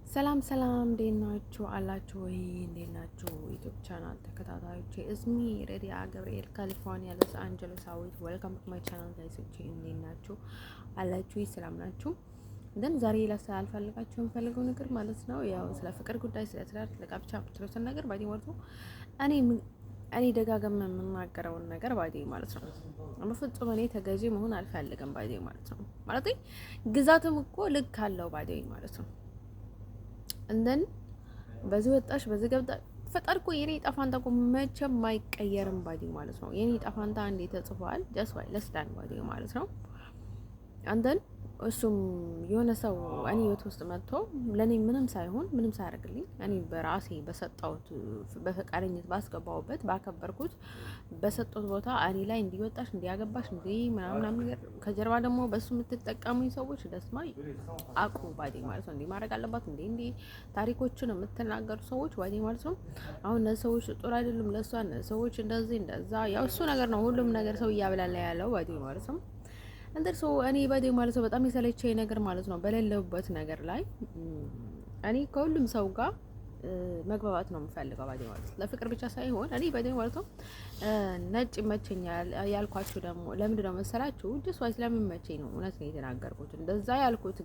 ሰላም ሰላም፣ እንዴት ናችሁ አላችሁ ወይ? እንዴት ናችሁ ዩቲዩብ ቻናል ተከታታዮቼ? እስሚ ሬዲያ ገብርኤል ካሊፎርኒያ ሎስ አንጀለስ አዊት ዌልካም ቱ ማይ ቻናል ጋይሶቼ፣ እንዴት ናችሁ አላችሁ? ሰላም ናችሁ? ግን ዛሬ ላስተላልፋችሁ የምፈልገው ነገር ማለት ነው ያው ስለ ፍቅር ጉዳይ፣ ስለ ትዳር፣ ስለ ጋብቻ የምትሉትን ነገር ባዲ ወርቶ እኔ ደጋግም የምናገረውን ነገር ባዲ ማለት ነው። በፍጹም እኔ ተገዢ መሆን አልፈልግም ባዲ ማለት ነው። ማለት ግዛትም እኮ ልክ አለው ባዲ ማለት ነው። እንደን በዚህ ወጣሽ በዚህ ገብታ ፈጠርኩ የኔ ጣፋንታ እኮ መቼም አይቀየርም ባዲ ማለት ነው። የኔ ጣፋንታ አንዴ ተጽፏል። ጀስት ዋይ ለስዳን ባዲ ማለት ነው። አንተን እሱም የሆነ ሰው እኔ ህይወት ውስጥ መጥቶ ለኔ ምንም ሳይሆን ምንም ሳያደርግልኝ እኔ በራሴ በሰጣሁት በፈቃደኝነት ባስገባሁበት ባከበርኩት በሰጠሁት ቦታ እኔ ላይ እንዲወጣሽ እንዲያገባሽ እንዲ ምናምን ነገር ከጀርባ ደግሞ በሱ የምትጠቀሙኝ ሰዎች ደስማ አቁ ባዲ ማለት ነው። እንዲ ማድረግ አለባት እንዲ ታሪኮችን የምትናገሩ ሰዎች ባዲ ማለት ነው። አሁን እነዚህ ሰዎች ጥሩ አይደሉም ለሷ ሰዎች እንደዚህ እንደዛ ያው እሱ ነገር ነው። ሁሉም ነገር ሰው እያብላላ ያለው ባዲ ማለት ነው። እንደርሶ እኔ ባዲ ማለት ነው በጣም የሰለቸኝ ነገር ማለት ነው በሌለበት ነገር ላይ እኔ ከሁሉም ሰው ጋር መግባባት ነው የምፈልገው ባዲ ማለት ነው። ለፍቅር ብቻ ሳይሆን እኔ ባዲ ማለት ነው ነጭ ይመቸኛል ያልኳችሁ ደግሞ ለምንድን ነው መሰላችሁ? ጀስት ዋይ ስለምመቸኝ ነው። እውነት ነው የተናገርኩት እንደዛ ያልኩት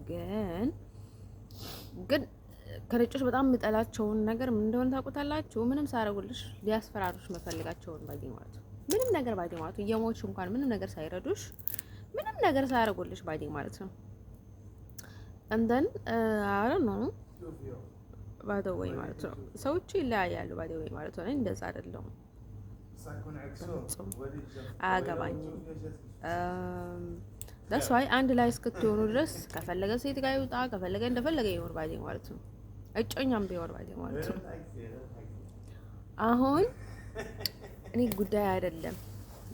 ግን ከነጮች በጣም የምጠላቸውን ነገር ምን እንደሆነ ታውቁታላችሁ? ምንም ሳያረጉልሽ ሊያስፈራሩሽ መፈልጋቸውን ባዲ ማለት ነው። ምንም ነገር ባዲ ማለት ነው እየሞች እንኳን ምንም ነገር ሳይረዱሽ ምንም ነገር ሳያረጉልሽ ባዲ ማለት ነው። እንደን አረ ነው ባዲ ወይ ማለት ነው። ሰዎች ይለያያሉ ባዲ ወይ ማለት ነው። እንደዛ አይደለም አያገባኝም። that's why አንድ ላይ እስክትሆኑ ድረስ ከፈለገ ሴት ጋር ይውጣ ከፈለገ እንደፈለገ ይኖር ባዲ ማለት ነው። እጮኛም ቢሆን ባዲ ማለት ነው። አሁን እኔ ጉዳይ አይደለም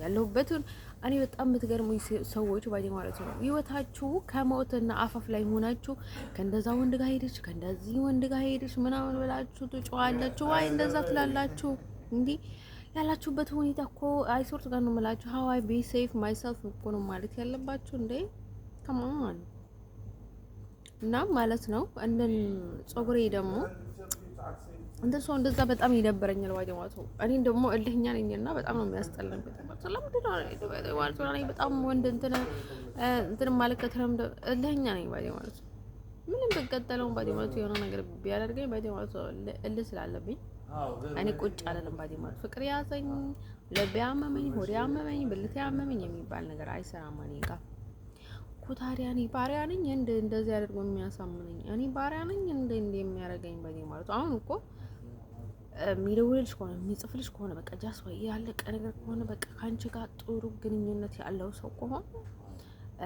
ያለሁበትን እኔ በጣም የምትገርሙኝ ሰዎች ባዲ ማለት ነው። ህይወታችሁ ከሞትና አፋፍ ላይ ሆናችሁ ከእንደዛ ወንድ ጋር ሄደች ከእንደዚህ ወንድ ጋር ሄደች ምናምን ብላችሁ ትጮዋላችሁ። ዋይ እንደዛ ትላላችሁ። እንዲህ ያላችሁበት ሁኔታ እኮ አይሶርት ጋር ነው የምላችሁ። how I be safe myself እኮ ነው ማለት ያለባችሁ እንዴ ከማን እና ማለት ነው። እንደን ጾጉሬ ደግሞ እንደዛ በጣም ይደበረኛል ባዲ ማለት ነው። እኔ ደግሞ እልህኛ ነኝና በጣም ነው የሚያስጠላኝ። ለምንድን ነው ማለት ነው እኔ በጣም ወንድ እንትን ማለት ከተለምደ እልህኛ ነኝ ባዲ ማለት ነው። ምንም ብቀጠለው ባዲ ማለት የሆነ ነገር ቢያደርገኝ ባዲ ማለት ነው እልህ ስላለብኝ እኔ ቁጭ አለለም ባዲ ማለት ፍቅር ያዘኝ ልቤ ያመመኝ ሆዴ ያመመኝ ብልቴ ያመመኝ የሚባል ነገር አይሰራም። እኔ ጋር ኩታሪያ ነኝ ባሪያ ነኝ እንደዚህ አድርጎ የሚያሳምነኝ እኔ ባሪያ ነኝ የሚያደርገኝ ባዲ ማለት ነው። አሁን እኮ የሚደውልልሽ ከሆነ የሚጽፍልሽ ከሆነ በቃ ጃስ ወይ ያለቀ ነገር ከሆነ በቃ ካንቺ ጋር ጥሩ ግንኙነት ያለው ሰው ከሆነ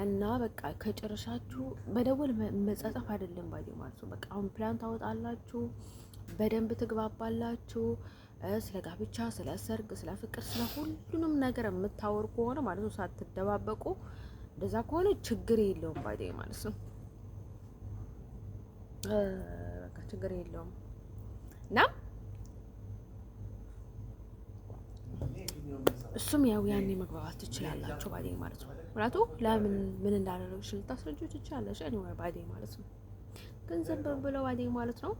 እና በቃ ከጨረሻችሁ በደወል መጻጻፍ አይደለም ባዲ ማለት ነው። በቃ አሁን ፕላን ታወጣላችሁ፣ በደንብ ትግባባላችሁ። ስለ ጋብቻ፣ ስለ ሰርግ፣ ስለ ፍቅር፣ ስለ ሁሉንም ነገር የምታወሩ ከሆነ ማለት ነው ሳትደባበቁ እንደዛ ከሆነ ችግር የለውም ባዲ ማለት ነው። በቃ ችግር የለውም እና እሱም ያው ያኔ መግባባት ትችላላችሁ ባዲ ማለት ነው። ምክንያቱ ለምን ምን እንዳደረግሽ ልታስረጂው ትችላለሽ። anyway ባዲ ማለት ነው። ግን ዝም ብለው ባዲ ማለት ነው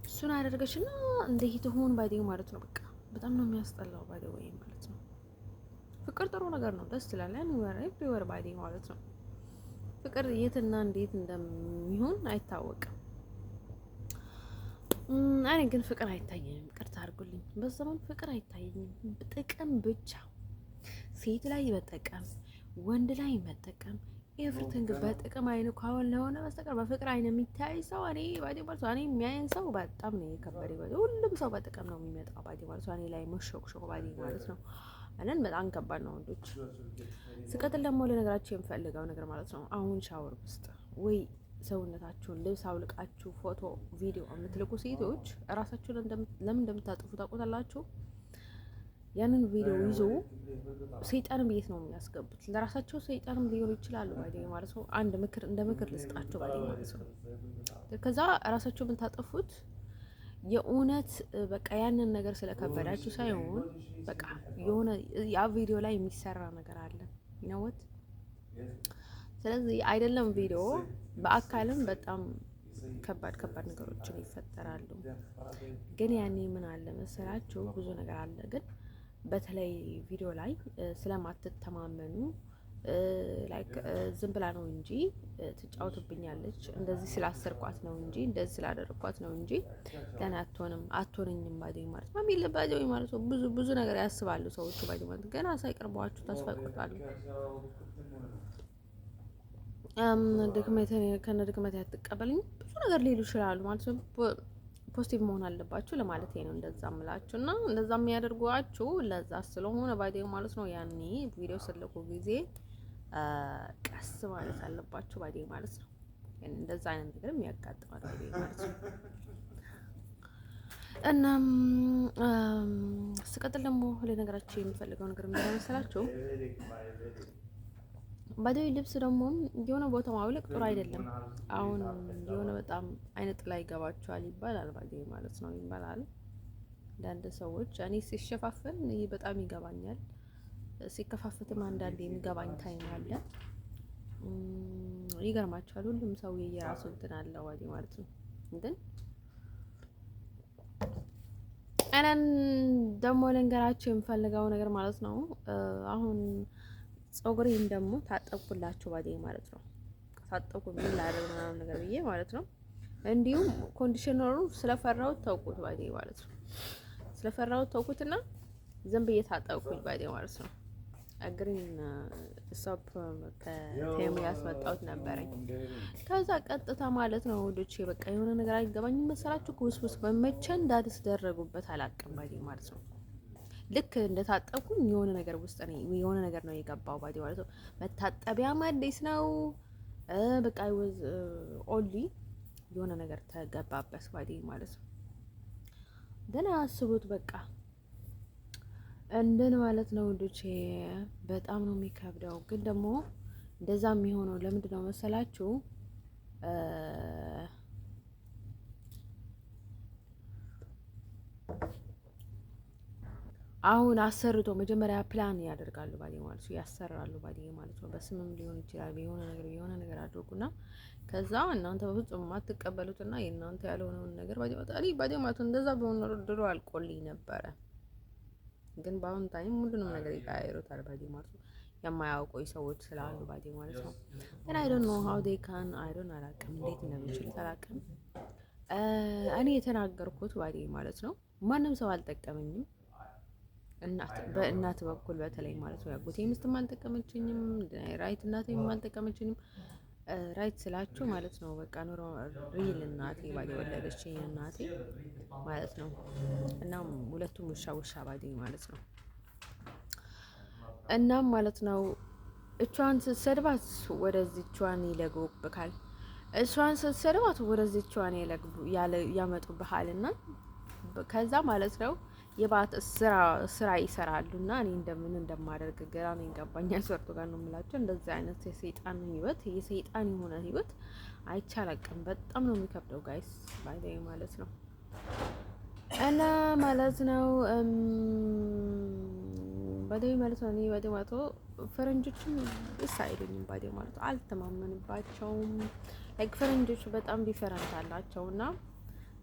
እሱን አደረገሽና እንዴት ትሆን ባዲ ማለት ነው። በቃ በጣም ነው የሚያስጠላው ባዲ ወይ ማለት ነው። ፍቅር ጥሩ ነገር ነው፣ ደስ ይላል። everywhere ባዲ ማለት ነው። ፍቅር የትና እንዴት እንደሚሆን አይታወቅም። እኔ ግን ፍቅር አይታየኝም። ቅርታ አድርጉልኝ። በዘመን ፍቅር አይታየኝም። ጥቅም ብቻ ሴት ላይ መጠቀም፣ ወንድ ላይ መጠቀም፣ ኤቭሪቲንግ በጥቅም አይኑ ካሁን ለሆነ በስተቀር በፍቅር አይን የሚታይ ሰው እኔ ባዲ ማለት እኔ የሚያየን ሰው በጣም ነው የከበደ ባዲ። ሁሉም ሰው በጥቅም ነው የሚመጣው ባዲ ማለት እኔ ላይ መሾክሾክ ባዲ ማለት ነው። አለን በጣም ከባድ ነው ወንዶች። ስቀጥል ደግሞ ለነገራችሁ የምፈልገው ነገር ማለት ነው አሁን ሻወር ውስጥ ወይ ሰውነታችሁን ልብስ አውልቃችሁ ፎቶ ቪዲዮ የምትልቁ ሴቶች እራሳችሁን ለምን እንደምታጥፉ ታውቁታላችሁ? ያንን ቪዲዮ ይዞ ሰይጣንም ቤት ነው የሚያስገቡት። ለራሳቸው ሰይጣንም ሊሆኑ ይችላሉ ባዲ ማለት ነው። አንድ ምክር እንደ ምክር ልስጣችሁ ባዲ ማለት ነው። ከዛ እራሳችሁ የምታጠፉት የእውነት በቃ ያንን ነገር ስለከበዳችሁ ሳይሆን በቃ የሆነ ያ ቪዲዮ ላይ የሚሰራ ነገር አለ ይነውት። ስለዚህ አይደለም ቪዲዮ በአካልም በጣም ከባድ ነገሮችን ይፈጠራሉ። ግን ያኔ ምን አለ መሰላችሁ ብዙ ነገር አለ። ግን በተለይ ቪዲዮ ላይ ስለማትተማመኑ ላይክ ዝም ብላ ነው እንጂ ትጫወትብኛለች፣ እንደዚህ ስላሰርኳት ነው እንጂ እንደዚህ ስላደረኳት ነው እንጂ ለኔ አትሆነኝም ባዲው ማለት ነው። ማሚል ባዲው ማለት ነው። ብዙ ነገር ያስባሉ ሰዎቹ ባዲው ማለት ገና ሳይቀርቧችሁ ተስፋ ይቆርጣሉ። ድክመቴ አትቀበልኝ ብዙ ነገር ሊሉ ይችላሉ ማለት ነው። ፖዚቲቭ መሆን አለባችሁ ለማለት ነው እንደዛ ምላችሁ እና እንደዛ የሚያደርጓችሁ ለዛ ስለሆነ ባዲው ማለት ነው። ያኔ ቪዲዮ ስለቁ ጊዜ ቀስ ማለት አለባችሁ ባዲው ማለት ነው። እንደዛ አይነት ነገር የሚያጋጥማል ባዲው ማለት ነው። እናም ስቀጥል ደግሞ ለነገራችሁ የምፈልገው ነገር ምን መሰላችሁ? ባዲው ልብስ ደግሞ የሆነ ቦታ ማውለቅ ጥሩ አይደለም። አሁን የሆነ በጣም አይነት ላይ ይገባችኋል ይባላል ባዲው ማለት ነው ይባላል። አንዳንድ ሰዎች እኔ ሲሸፋፈን በጣም ይገባኛል፣ ሲከፋፈትም አንዳንዴ የሚገባኝ ታይም አለ። ይገርማችኋል ሁሉም ሰው የየራሱ እንትን አለው ባዲው ማለት ነው። ግን እኔን ደግሞ ልንገራችሁ የምፈልገው ነገር ማለት ነው አሁን ፀጉሬን ደግሞ ታጠብኩላችሁ ባዲው ማለት ነው። ታጠብኩ ምን ላደርግ ምናምን ነገር ብዬ ማለት ነው። እንዲሁም ኮንዲሽነሩ ስለፈራሁት ተውኩት ባዲው ማለት ነው። ስለፈራሁት ተውኩትና ዝም ብዬ ታጠብኩኝ ባዲው ማለት ነው። ግሪን ሶፕ ከቴሙ ያስመጣሁት ነበረኝ። ከዛ ቀጥታ ማለት ነው ወዶቼ በቃ የሆነ ነገር አይገባኝም መሰላችሁ ኩስኩስ በመቼ እንዳትደረጉበት አላቅም ባዲው ማለት ነው። ልክ እንደታጠብኩኝ የሆነ ነገር ውስጥ የሆነ ነገር ነው የገባው ባዲው ማለት ነው። መታጠቢያ አዲስ ነው በቃ ወዝ ኦንሊ የሆነ ነገር ተገባበት ባዲው ማለት ነው። ደህና አስቡት በቃ እንደን ማለት ነው ወዶቼ በጣም ነው የሚከብደው። ግን ደግሞ እንደዛ የሚሆነው ለምንድን ነው መሰላችሁ? አሁን አሰርቶ መጀመሪያ ፕላን ያደርጋሉ ባዲው ማለት ነው። ያሰራሉ ባዲው ማለት ነው። በስምም ሊሆን ይችላል የሆነ ነገር አድርጉና ከዛ እናንተ በፍጹም የማትቀበሉትና የእናንተ ያልሆነውን ነገር ባዲው ማለት ነው። እንደዛ ቢሆን ድሮ አልቆልኝ ነበረ። ግን በአሁን ታይም ሁሉንም ነገር ይቀያይሩታል ባዲው ማለት ነው። የማያውቁ ሰዎች ስላሉ ባዲው ማለት ነው። ግን አይ ዶንት ኖ ሃው ዴይ ካን አላውቅም እንዴት እንደሚችል አላውቅም። እኔ የተናገርኩት ባዲው ማለት ነው ማንም ሰው አልጠቀመኝም። በእናት በኩል በተለይ ማለት ነው ያጎቴ ሚስትም አልጠቀመችኝም፣ ራይት እናቴም አልጠቀመችኝም። ራይት ስላችሁ ማለት ነው በቃ ኖሮ ሪል እናቴ ባዲው ወለደችኝ እናቴ ማለት ነው። እናም ሁለቱም ውሻ ባዲው ማለት ነው። እናም ማለት ነው እቿን ስትሰድባት ወደዚህ እቿን ይለጉብካል፣ እሷን ስትሰድባት ወደዚህ እቿን ያመጡብሃል እና ከዛ ማለት ነው የባት ስራ ይሰራሉ እና እኔ እንደምን እንደማደርግ ግራ ነው ይገባኛል። ሰርቶ ጋር ነው የምላቸው እንደዚህ አይነት የሰይጣን የሆነ ህይወት አይቻላቅም። በጣም ነው የሚከብደው ጋይስ ባዲው ማለት ነው። እና ማለት ነው ባዲው ማለት ነው። እኔ ባዲው ማለት ነው ፈረንጆችም ደስ አይሉኝም ባዲው ማለት ነው። አልተማመንባቸውም። ላይክ ፈረንጆች በጣም ዲፈረንት አላቸውና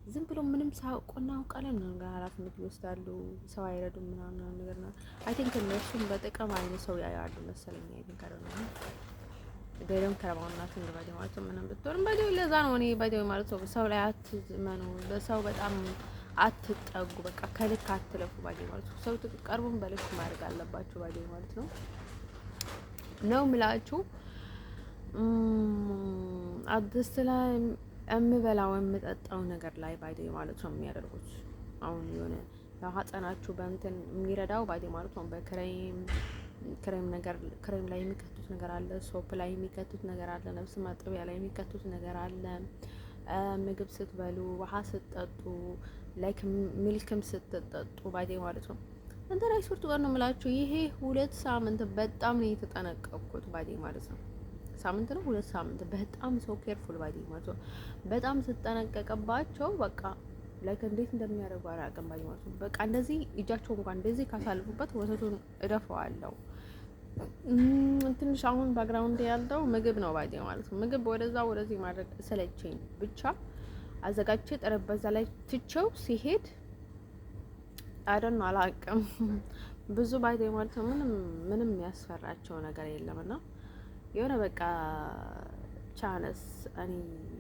ዝም ብሎ ምንም ሳያውቁና አውቃለን ነው ኃላፊነት ይወስዳሉ። ሰው አይረዱም ምናምን ነገር ነው። አይ ቲንክ እነሱም በጥቅም አይነት ሰው ያያሉ መሰለኝ። አይ ቲንክ አረ ነው ደረም ከረባውናት ባዲው ማለት ነው። ምንም ብትሆን ባዲው ለዛ ነው እኔ ባዲው ማለት ነው ሰው ላይ አትመኑ፣ በሰው በጣም አትጠጉ፣ በቃ ከልክ አትለፉ ባዲው ማለት ነው። ሰው ትቀርቡን በልክ ማድረግ አለባችሁ ባዲው ማለት ነው ምላችሁ አዲስ ላይ የምበላው የምጠጣው ነገር ላይ ባዲው ማለት ነው የሚያደርጉት። አሁን የሆነ ለሐጸናችሁ በእንትን የሚረዳው ባዲው ማለት ነው። ክሬም ላይ የሚከቱት ነገር አለ፣ ሶፕ ላይ የሚከቱት ነገር አለ፣ ነፍስ ማጠቢያ ላይ የሚከቱት ነገር አለ። ምግብ ስትበሉ፣ ውሃ ስትጠጡ፣ ላይክ ሚልክም ስትጠጡ ባዲው ማለት ነው እንትን ላይ ሱርቱ ጋር ነው የምላችሁ። ይሄ 2 ሳምንት በጣም ነው የተጠነቀቅኩት ባዲው ማለት ነው። ሳምንት ነው 2 ሳምንት በጣም ሰው ኬርፉል ባዲው ማለት ነው። በጣም ስትጠነቀቅባቸው በቃ ላይክ እንዴት እንደሚያደርጉ አላውቅም ባዲው ማለት ነው። በቃ እንደዚህ እጃቸው እንኳን እንደዚህ ካሳልፉበት ወተቱን እደፈዋለሁ። ትንሽ አሁን ባክግራውንድ ያለው ምግብ ነው ባዲው ማለት ነው። ምግብ ወደዛ ወደዚህ ማድረግ ሰለቸኝ ብቻ አዘጋጅቼ ጠረጴዛ ላይ ትቼው ሲሄድ አይደን አላውቅም። ብዙ ባይቴ ማለት ነው ምንም ያስፈራቸው ነገር የለምና የሆነ በቃ ቻነስ እኔ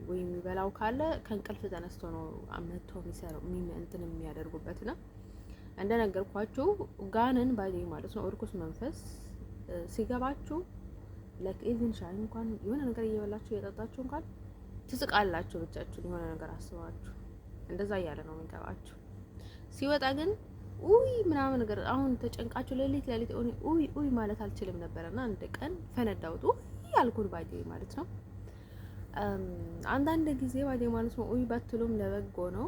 ወይ የሚበላው ካለ ከእንቅልፍ ተነስቶ ነው አመቶ የሚሰራው እንትን የሚያደርጉበት ነው። እንደነገርኳችሁ ጋንን ባይቴ ማለት ነው እርኩስ መንፈስ ሲገባችሁ ኢቭን ሻይ እንኳን የሆነ ነገር እየበላችሁ እየጠጣችሁ እንኳን ትስቃላችሁ ብቻችሁን የሆነ ነገር አስባችሁ እንደዛ እያለ ነው የሚገባችሁ። ሲወጣ ግን ኡይ ምናምን ነገር አሁን ተጨንቃችሁ ሌሊት ኡይ ማለት አልችልም ነበርና አንድ ቀን ፈነዳውት ኡይ አልኩት ባይቴ ማለት ነው። አንዳንድ ጊዜ ባይቴ ማለት ነው ኡይ ባትሉም ለበጎ ነው።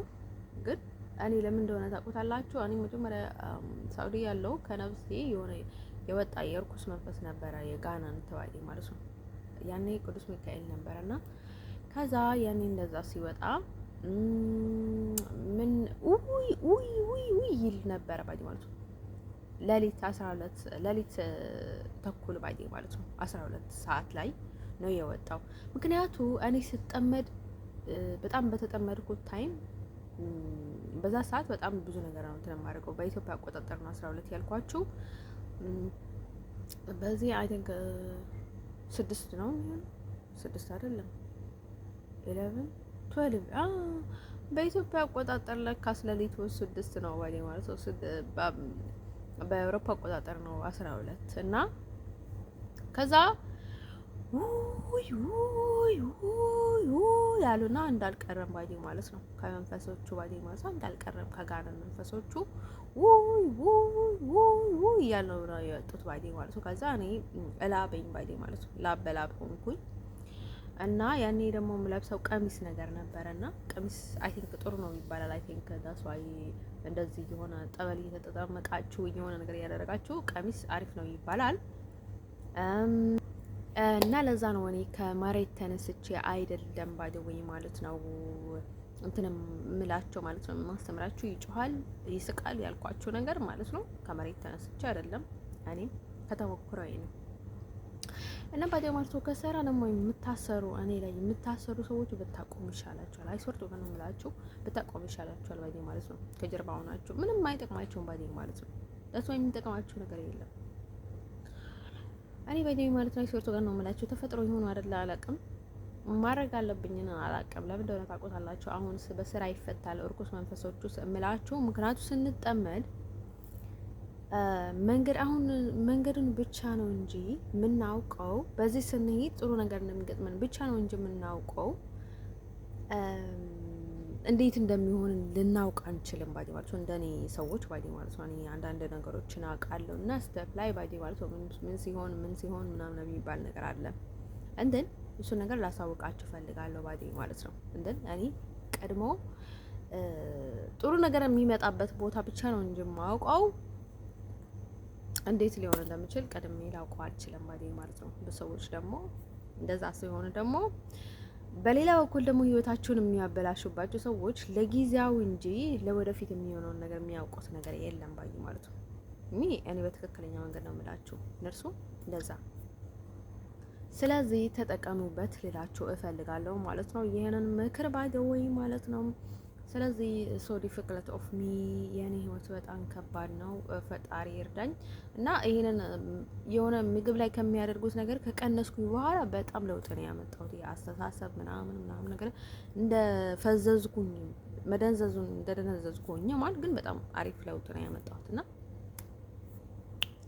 ግን እኔ ለምን እንደሆነ ታውቁታላችሁ። እኔ መጀመሪያ ሳውዲ ያለው ከነፍሴ የሆነ የወጣ የእርኩስ መንፈስ ነበረ የጋናን ተባይ ማለት ነው። ያኔ ቅዱስ ሚካኤል ነበረና ከዛ ያኔ እንደዛ ሲወጣ ምን ውይ ይል ነበረ ባይ ማለት ነው። ሌሊት ተኩል ባይ ማለት ነው 12 ሰዓት ላይ ነው የወጣው። ምክንያቱ እኔ ስጠመድ በጣም በተጠመድኩት ታይም በዛ ሰዓት በጣም ብዙ ነገር ነው እንትን የማደርገው። በኢትዮጵያ አቆጣጠር ነው 12 ያልኳችሁ። በዚህ አይ ቲንክ 6 ነው የሚሆነው 6 አይደለም 11 12 በኢትዮጵያ አቆጣጠር ለካስ ሌሊቱ 6 ነው ባይ ማለት ነው። በአውሮፓ አቆጣጠር ነው 12 እና ከዛ ውይ ያሉና እንዳልቀረም ባይ ማለት ነው። ከመንፈሶቹ ባይ ማለት ነው እንዳልቀረም ከጋነን መንፈሶቹ ውይ ያሉ ነው የወጡት ባይ ማለት ነው። ከዛ እኔ እላበኝ ባይ ማለት ነው ላብ በላብ ሆንኩኝ። እና ያኔ ደግሞ የምለብሰው ቀሚስ ነገር ነበረና ቀሚስ አይ ቲንክ ጥሩ ነው ይባላል። አይ ቲንክ ዳስዋይ እንደዚህ የሆነ ጠበል እየተጠመቃችሁ የሆነ ነገር ያደረጋችሁ ቀሚስ አሪፍ ነው ይባላል። እና ለዛ ነው እኔ ከመሬት ተነስቼ አይደለም ባይደወይ ማለት ነው እንትንም ምላቸው ማለት ነው ማስተምራችሁ ይጮሃል ይስቃል ያልኳችሁ ነገር ማለት ነው ከመሬት ተነስቼ አይደለም። እኔም ከተሞክሮዬ ነው። እና ባይደው ማለት ነው ከሰራ ደግሞ የምታሰሩ እኔ ላይ የምታሰሩ ሰዎች ብታቆሙ ይሻላችኋል። አይሶርቱ ነው የምላችሁ ብታቆሙ ይሻላችኋል ባይደው ማለት ነው። ከጀርባው ናችሁ ምንም አይጠቅማችሁም ባይደው ማለት ነው። ለሱ የሚጠቅማችሁ ነገር የለም። እኔ ባይደው ማለት ነው አይሶርቱ ነው የምላችሁ። ተፈጥሮ ይሁን አይደል አላውቅም። ማድረግ አለብኝ አላውቅም። ለምን እንደሆነ ታውቁታላችሁ። አሁን በስራ ይፈታል እርኩስ መንፈሶቹ እምላችሁ። ምክንያቱ ስንጠመድ መንገዱን ብቻ ነው እንጂ የምናውቀው በዚህ ስንሄድ ጥሩ ነገር እንደሚገጥመን ብቻ ነው እንጂ የምናውቀው እንዴት እንደሚሆን ልናውቅ አንችልም። ባዲ ማለት ነው እንደኔ ሰዎች ባዲ ማለት ነው እኔ አንዳንድ ነገሮችን አውቃለሁ እና ስቴፕ ላይ ባዲ ማለት ነው ምን ሲሆን ምናምን የሚባል ነገር አለ። እንደን እሱ ነገር ላሳውቃችሁ ፈልጋለሁ ባዲ ማለት ነው። እንደን እኔ ቀድሞ ጥሩ ነገር የሚመጣበት ቦታ ብቻ ነው እንጂ የማውቀው እንዴት ሊሆን እንደሚችል ቀድሜ ላውቀው አልችልም ማለት ነው። በሰዎች ደግሞ እንደዛ ሲሆን ደግሞ በሌላ በኩል ደግሞ ህይወታቸውን የሚያበላሹባቸው ሰዎች ለጊዜያዊ እንጂ ለወደፊት የሚሆነውን ነገር የሚያውቁት ነገር የለም ማለት ነው። እኔ በትክክለኛ መንገድ ነው የምላችሁ እነርሱ እንደዛ። ስለዚህ ተጠቀሙበት ልላችሁ እፈልጋለሁ ማለት ነው። ይሄንን ምክር ባይደወይ ማለት ነው። ስለዚህ ሶ ዲፊክልት ኦፍ ሚ የኔ ህይወት በጣም ከባድ ነው። ፈጣሪ ይርዳኝ እና ይሄንን የሆነ ምግብ ላይ ከሚያደርጉት ነገር ከቀነስኩኝ በኋላ በጣም ለውጥ ነው ያመጣሁት። የአስተሳሰብ ምናምን ነገር እንደፈዘዝኩኝ መደንዘዙን እንደደነዘዝኩኝ ማለት ግን በጣም አሪፍ ለውጥ ነው ያመጣሁት እና